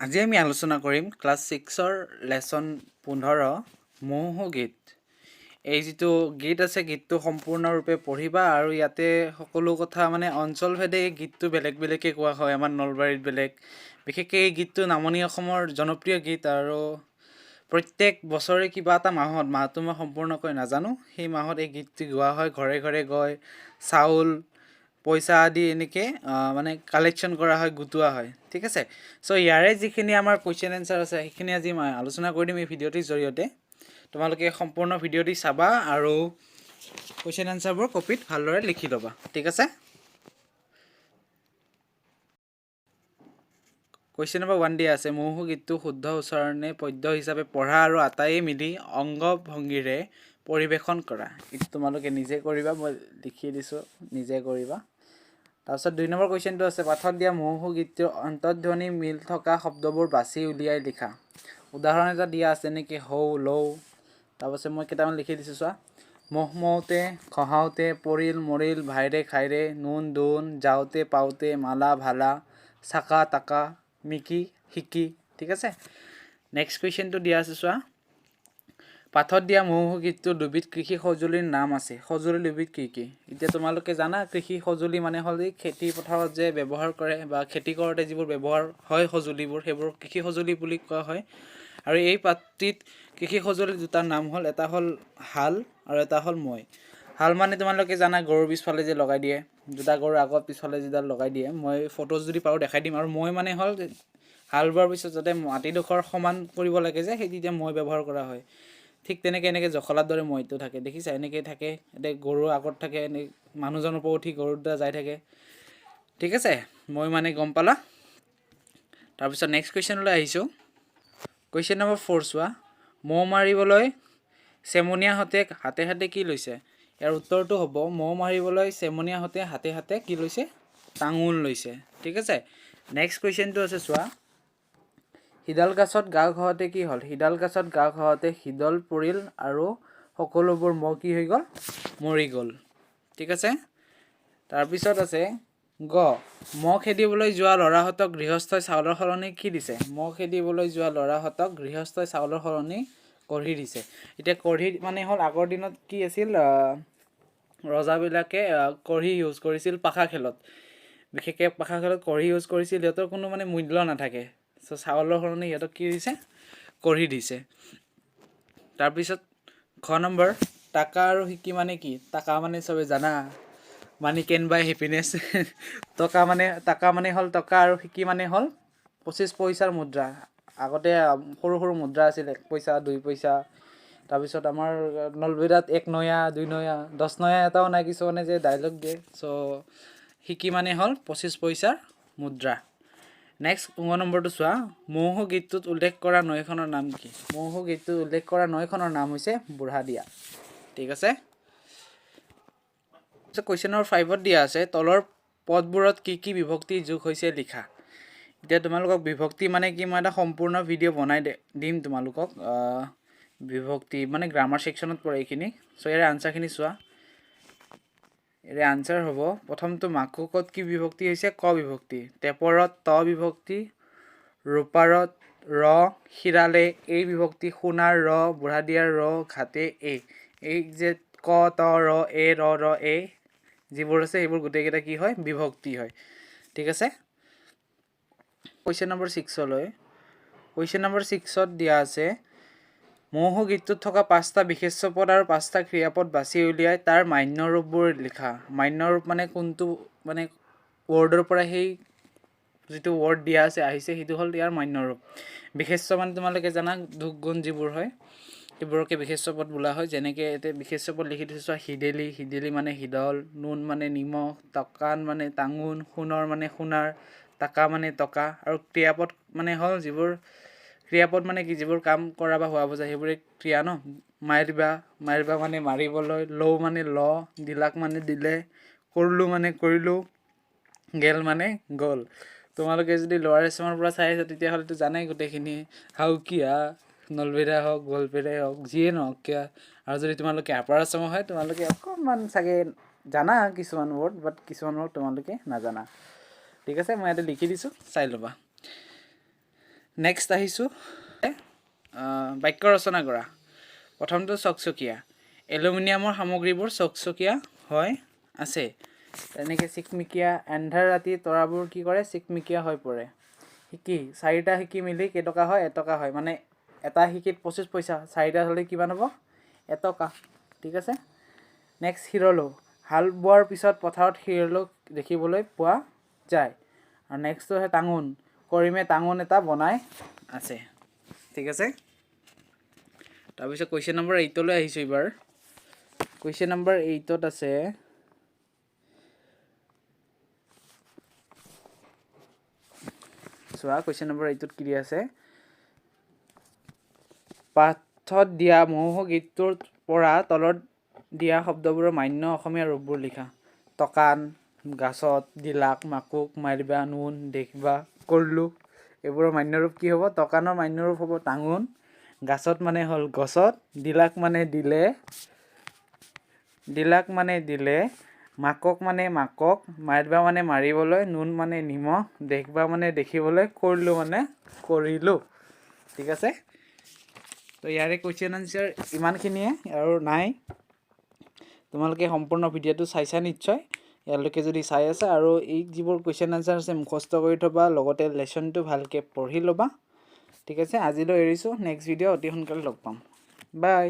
আজি আমি আলোচনা কৰিম ক্লাছ 6ৰ লেসন 15 মোহু গীত। এই যিটো গীত আছে গীতটো সম্পূৰ্ণৰূপে পঢ়িবা আৰু ইয়াতে সকলো কথা মানে অঞ্চলভেদে এই গীতটো বেলেগ বেলেগকৈ কোৱা হয়। আমাৰ নলবাৰীত বেলেগ, বিশেষকৈ এই গীতটো নামনি অসমৰ জনপ্ৰিয় গীত আৰু প্ৰত্যেক বছৰে কিবা এটা মাহটো মই সম্পূৰ্ণকৈ নাজানো, সেই মাহত এই গীতটো গোৱা হয়। ঘৰে ঘৰে গৈ চাউল পইচা আদি এনেকৈ মানে কালেকশ্যন কৰা হয়, গোটোৱা হয়। ঠিক আছে, চ' ইয়াৰে যিখিনি আমাৰ কুৱেশ্যন এনচাৰ আছে সেইখিনি আজি মই আলোচনা কৰি দিম এই ভিডিঅ'টিৰ জৰিয়তে। তোমালোকে সম্পূৰ্ণ ভিডিঅ'টি চাবা আৰু কুৱেশ্যন এনচাৰবোৰ কপিত ভালদৰে লিখি ল'বা। ঠিক আছে, কুৱেশ্যন নম্বৰ 1 দিয়া আছে, মৌহু গীতটো শুদ্ধ উচ্চাৰণে পদ্য হিচাপে পঢ়া আৰু আটাইয়ে মিলি অংগ ভংগীৰে পৰিৱেশন কৰা। এইটো তোমালোকে নিজে কৰিবা, মই লিখি দিছোঁ, নিজে কৰিবা। তাৰপিছত 2 নম্বৰ কুৱেশ্যনটো আছে, পাঠত দিয়া মৌহু গীতটোৰ অন্তৰ্ধ্বনি মিল থকা শব্দবোৰ বাছি উলিয়াই লিখা। উদাহৰণ এটা দিয়া আছে নেকি, হৌ লৌ। তাৰপাছত মই কেইটামান লিখি দিছোঁ চোৱা, মহ মৌতে খহাওতে পৰিল মৰিল ভাইৰে খাইৰে নুন দোন যাওঁতে পাওঁতে মালা ভালা চাকা টাকা মিকি শিকি। ঠিক আছে, নেক্সট কুৱেশ্যনটো দিয়া আছে চোৱা, পাঠত দিয়া মৌহু গীতটোৰ দুবিধ কৃষি সঁজুলিৰ নাম আছে, সঁজুলি দুবিধ কি কি? এতিয়া তোমালোকে জানা কৃষি সঁজুলি মানে হ'ল খেতি পথাৰত যে ব্যৱহাৰ কৰে বা খেতি কৰোঁতে যিবোৰ ব্যৱহাৰ হয় সঁজুলিবোৰ, সেইবোৰ কৃষি সঁজুলি বুলি কোৱা হয়। আৰু এই পাঠটিত কৃষি সঁজুলি দুটাৰ নাম হ'ল, এটা হ'ল হাল আৰু এটা হ'ল মৈ। হাল মানে তোমালোকে জানা গৰুৰ পিছফালে যে লগাই দিয়ে, দুটা গৰুৰ আগত পিছফালে যিডাল লগাই দিয়ে, মই ফটোজ যদি পাৰোঁ দেখাই দিম। আৰু মৈ মানে হ'ল হাল বোৱাৰ পিছত যাতে মাটিডোখৰ সমান কৰিব লাগে যে, সেই তেতিয়া মৈ ব্যৱহাৰ কৰা হয়। ঠিক তেনেকৈ এনেকৈ জখলাৰ দৰে মৈটো থাকে, দেখিছা এনেকৈ থাকে, এতিয়া গৰুৰ আগত থাকে, এনেকৈ মানুহজনৰ ওপৰত উঠি গৰুৰ দুটা যাই থাকে। ঠিক আছে, মই মানে গম পালা। তাৰপিছত নেক্সট কুৱেশ্যনলৈ আহিছোঁ, কুৱেশ্যন নম্বৰ 4 চোৱা, মৌ মাৰিবলৈ চেমনীয়াহঁতে হাতে হাতে কি লৈছে? ইয়াৰ উত্তৰটো হ'ব, মৌ মাৰিবলৈ চেমনীয়াহঁতে হাতে হাতে কি লৈছে? টাঙোন লৈছে। ঠিক আছে, নেক্সট কুৱেশ্যনটো আছে চোৱা, সিডাল গছত গা ঘঁহাওতে কি হ'ল? সিডাল গছত গা ঘঁহাওতে সিডল পৰিল আৰু সকলোবোৰ মৌ কি হৈ গ'ল? মৰি গ'ল। ঠিক আছে, তাৰপিছত আছে গ, মহ খেদিবলৈ যোৱা ল'ৰাহঁতক গৃহস্থই চাউলৰ সলনি কি দিছে? মহ খেদিবলৈ যোৱা ল'ৰাহঁতক গৃহস্থই চাউলৰ সলনি কঢ়ি দিছে। এতিয়া কঢ়ি মানে হ'ল, আগৰ দিনত কি আছিল, ৰজাবিলাকে কঢ়ি ইউজ কৰিছিল পাশা খেলত, বিশেষকৈ পাশা খেলত কঢ়ি ইউজ কৰিছিল। সিহঁতৰ কোনো মানে মূল্য নাথাকে, চ' চাউলৰ সলনি সিহঁতক কি দিছে? কঢ়ি দিছে। তাৰপিছত খ নম্বৰ, টাকা আৰু শিকি মানে কি? টাকা মানে চবে জানা, মানি কেন বাই হেপিনেছ। টাকা মানে হ'ল টকা আৰু শিকি মানে হ'ল 25 পইচাৰ মুদ্ৰা। আগতে সৰু সৰু মুদ্ৰা আছিল, 1 পইচা 2 পইচা। তাৰপিছত আমাৰ নলবেদাত 1 নয়া 2 নয়া 10 নয়া এটাও নাই, কিছুমানে যে ডাইলগ দিয়ে। চ' শিকি মানে হ'ল 25 পইচাৰ মুদ্ৰা। নেক্সট 9 নম্বৰটো চোৱা, মৌহু গীতটোত উল্লেখ কৰা নৈখনৰ নাম কি? মৌহু গীতটোত উল্লেখ কৰা নৈখনৰ নাম হৈছে বুঢ়া দিয়া। ঠিক আছে, কুৱেশ্যন নম্বৰ 5ত দিয়া আছে, তলৰ পদবোৰত কি কি বিভক্তি যোগ হৈছে লিখা। এতিয়া তোমালোকক বিভক্তি মানে কি, মই এটা সম্পূৰ্ণ ভিডিঅ' বনাই দিম তোমালোকক। বিভক্তি মানে গ্ৰামাৰ ছেকশ্যনত পৰে এইখিনি। চ' ইয়াৰে আনচাৰখিনি চোৱা, ইয়াৰে আনচাৰ হ'ব, প্ৰথমটো মাকুকত কি বিভক্তি হৈছে? ক বিভক্তি। টেপৰত ত বিভক্তি, ৰূপাৰত ৰ, শিৰালে এই বিভক্তি, সোণাৰ ৰ, বুঢ়া দিয়াৰ ৰ, ঘাটে এই। এই যে ক ত ৰ এ ৰ এ যিবোৰ আছে সেইবোৰ গোটেইকেইটা কি হয়? বিভক্তি হয়। ঠিক আছে, কুৱেশ্যন নম্বৰ 6লৈ, কুৱেশ্যন নম্বৰ 6ত দিয়া আছে, মৌহু গীতটোত থকা 5টা বিশেষ্য পদ আৰু 5টা ক্ৰিয়াপদ বাছি উলিয়াই তাৰ মান্য ৰূপবোৰ লিখা। মান্য ৰূপ মানে কোনটো মানে ৱৰ্ডৰ পৰা সেই যিটো ৱৰ্ড দিয়া আছে আহিছে, সেইটো হ'ল ইয়াৰ মান্য ৰূপ। বিশেষ্য মানে তোমালোকে জানা দুখ গুণ যিবোৰ হয়, সেইবোৰকে বিশেষ্য পদ বোলা হয়। যেনেকৈ এতিয়া বিশেষ্য পদ লিখি দিছোঁ চোৱা, হিদেলি, হিদেলি মানে হিদল, নুন মানে নিমখ, টকান মানে টাঙোন, সোণৰ মানে সোণাৰ, টাকা মানে টকা। আৰু ক্ৰিয়াপদ মানে হ'ল যিবোৰ, ক্ৰিয়াপদ মানে কি, যিবোৰ কাম কৰা বা হোৱা বুজায় সেইবোৰে ক্ৰিয়া ন। মাৰিবা, মাৰিবা মানে মাৰিবলৈ, লওঁ মানে ল, দিলাক মানে দিলে, কৰিলোঁ মানে কৰিলোঁ, গেল মানে গ'ল। তোমালোকে যদি লোৱাৰ আছামৰ পৰা চাই আছা তেতিয়াহ'লেতো জানাই গোটেইখিনি, হাউকিয়া, নলবেইৰা হওক, গোৱালপাৰাই হওক, যিয়ে নহওক কিয়া। আৰু যদি তোমালোকে আপাৰ আছামৰ হয়, তোমালোকে অকণমান চাগে জানা কিছুমান ৱৰ্ড, বাট কিছুমান ৱৰ্ড তোমালোকে নাজানা। ঠিক আছে, মই ইয়াতে লিখি দিছোঁ, চাই ল'বা। নেক্সট আহিছোঁ বাক্য ৰচনা কৰা। প্ৰথমটো চকচকীয়া। এলুমিনিয়ামৰ সামগ্ৰীবোৰ চকচকীয়া হৈ আছে। তেনেকৈ চিকমিকিয়া। এন্ধাৰ ৰাতি তৰাবোৰ কি কৰে? চিকমিকিয়া হৈ পৰে। শিকি। 4টা শিকি মিলি কেইটকা হয়? এটকা হয়। মানে এটা শিকিত 25 পইচা, 4টা হ'লে কিমান হ'ব? এটকা। ঠিক আছে। নেক্সট হিৰলো। হাল বোৱাৰ পিছত পথাৰত হিৰলো দেখিবলৈ পোৱা যায়। আৰু নেক্সটটো হয় টাঙোন। কৰিমে টাঙোন এটা বনাই আছে। ঠিক আছে। তাৰপিছত কুৱেশ্যন নম্বৰ 8লৈ আহিছোঁ এইবাৰ। কুৱেশ্যন নম্বৰ 8ত আছে চোৱা, কুৱেশ্যন নম্বৰ 8ত কি দিয়া আছে? পাঠত দিয়া মহু গীতটোৰ পৰা তলত দিয়া শব্দবোৰৰ মান্য অসমীয়া ৰূপবোৰ লিখা। টকান, গাছত, দিলাক, মাকুক, মাৰিবা, নুন, দেখিবা, কৰলো। এইবোৰৰ মান্য ৰূপ কি হ'ব? টকানৰ মান্য ৰূপ হ'ব টাঙোন। গাছত মানে হ'ল গছত। দিলাক মানে দিলে। মাকক মানে মাকক। মাৰিবা মানে মাৰিবলৈ। নুন মানে নিমখ। দেখিবা মানে দেখিবলৈ। কৰলো মানে কৰিলোঁ। ঠিক আছে। তো ইয়াৰে কুৱেশ্যন আনচাৰ ইমানখিনিয়ে আৰু নাই। তোমালোকে সম্পূৰ্ণ ভিডিঅ'টো চাইছা নিশ্চয়। ইয়ালৈকে যদি চাই আছা আৰু এই যিবোৰ কুৱেশ্যন আনচাৰ আছে মুখস্থ কৰি থ'বা, লগতে লেচনটো ভালকৈ পঢ়ি ল'বা। ঠিক আছে। আজিলৈ এৰিছোঁ। নেক্সট ভিডিঅ' অতি সোনকালে লগ পাম। বাই।